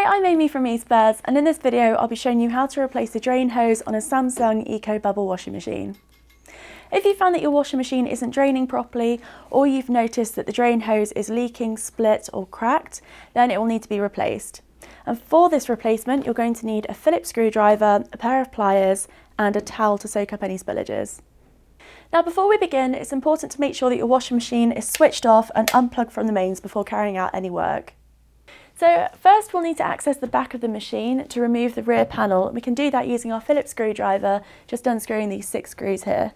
Hi, I'm Amy from eSpares, and in this video I'll be showing you how to replace the drain hose on a Samsung EcoBubble washing machine. If you found that your washing machine isn't draining properly, or you've noticed that the drain hose is leaking, split or cracked, then it will need to be replaced. And for this replacement you're going to need a Phillips screwdriver, a pair of pliers and a towel to soak up any spillages. Now before we begin, it's important to make sure that your washing machine is switched off and unplugged from the mains before carrying out any work. So first we'll need to access the back of the machine to remove the rear panel. We can do that using our Phillips screwdriver, just unscrewing these 6 screws here.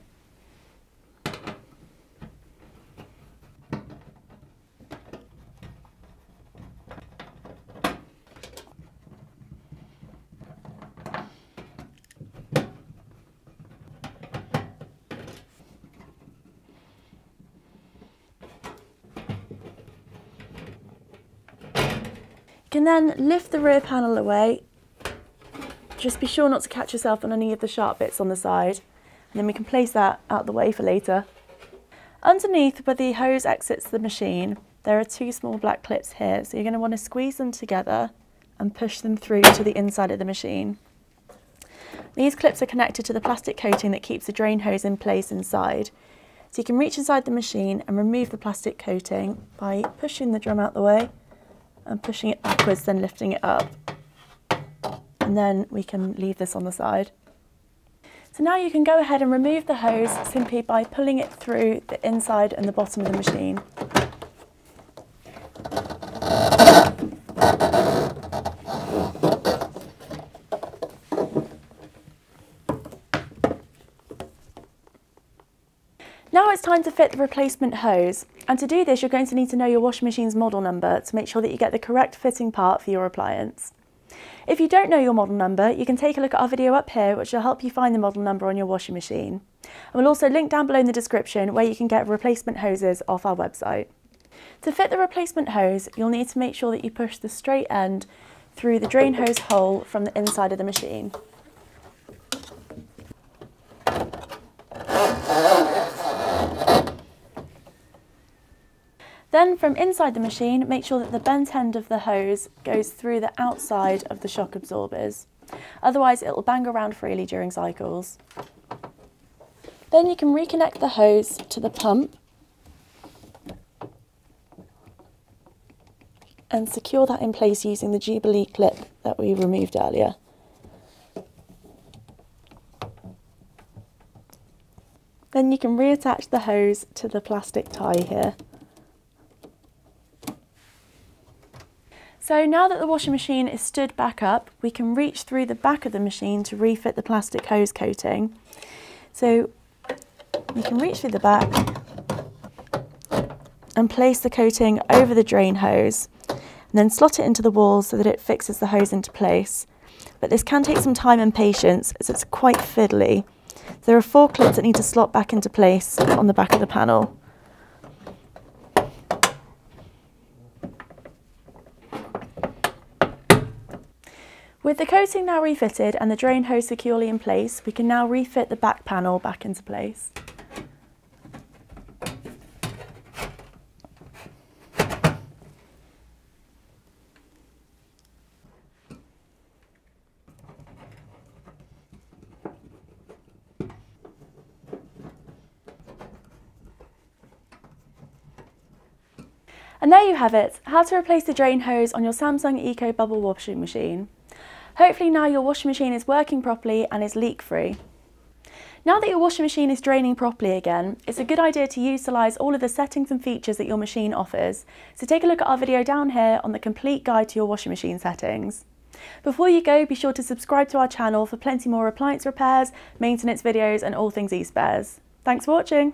You can then lift the rear panel away. Just be sure not to catch yourself on any of the sharp bits on the side, and then we can place that out the way for later. Underneath where the hose exits the machine, there are 2 small black clips here, so you're going to want to squeeze them together and push them through to the inside of the machine. These clips are connected to the plastic coating that keeps the drain hose in place inside. So you can reach inside the machine and remove the plastic coating by pushing the drum out the way and pushing it backwards, then lifting it up. And then we can leave this on the side. So now you can go ahead and remove the hose simply by pulling it through the inside and the bottom of the machine. Now it's time to fit the replacement hose, and to do this you're going to need to know your washing machine's model number to make sure that you get the correct fitting part for your appliance. If you don't know your model number, you can take a look at our video up here which will help you find the model number on your washing machine. And we'll also link down below in the description where you can get replacement hoses off our website. To fit the replacement hose, you'll need to make sure that you push the straight end through the drain hose hole from the inside of the machine. Then from inside the machine, make sure that the bent end of the hose goes through the outside of the shock absorbers. Otherwise it will bang around freely during cycles. Then you can reconnect the hose to the pump and secure that in place using the Jubilee clip that we removed earlier. Then you can reattach the hose to the plastic tie here. So now that the washing machine is stood back up, we can reach through the back of the machine to refit the plastic hose coating. So you can reach through the back and place the coating over the drain hose and then slot it into the wall so that it fixes the hose into place. But this can take some time and patience as it's quite fiddly. There are 4 clips that need to slot back into place on the back of the panel. With the coating now refitted and the drain hose securely in place, we can now refit the back panel back into place. And there you have it, how to replace the drain hose on your Samsung EcoBubble washing machine. Hopefully now your washing machine is working properly and is leak-free. Now that your washing machine is draining properly again, it's a good idea to utilise all of the settings and features that your machine offers. So take a look at our video down here on the complete guide to your washing machine settings. Before you go, be sure to subscribe to our channel for plenty more appliance repairs, maintenance videos and all things eSpares. Thanks for watching!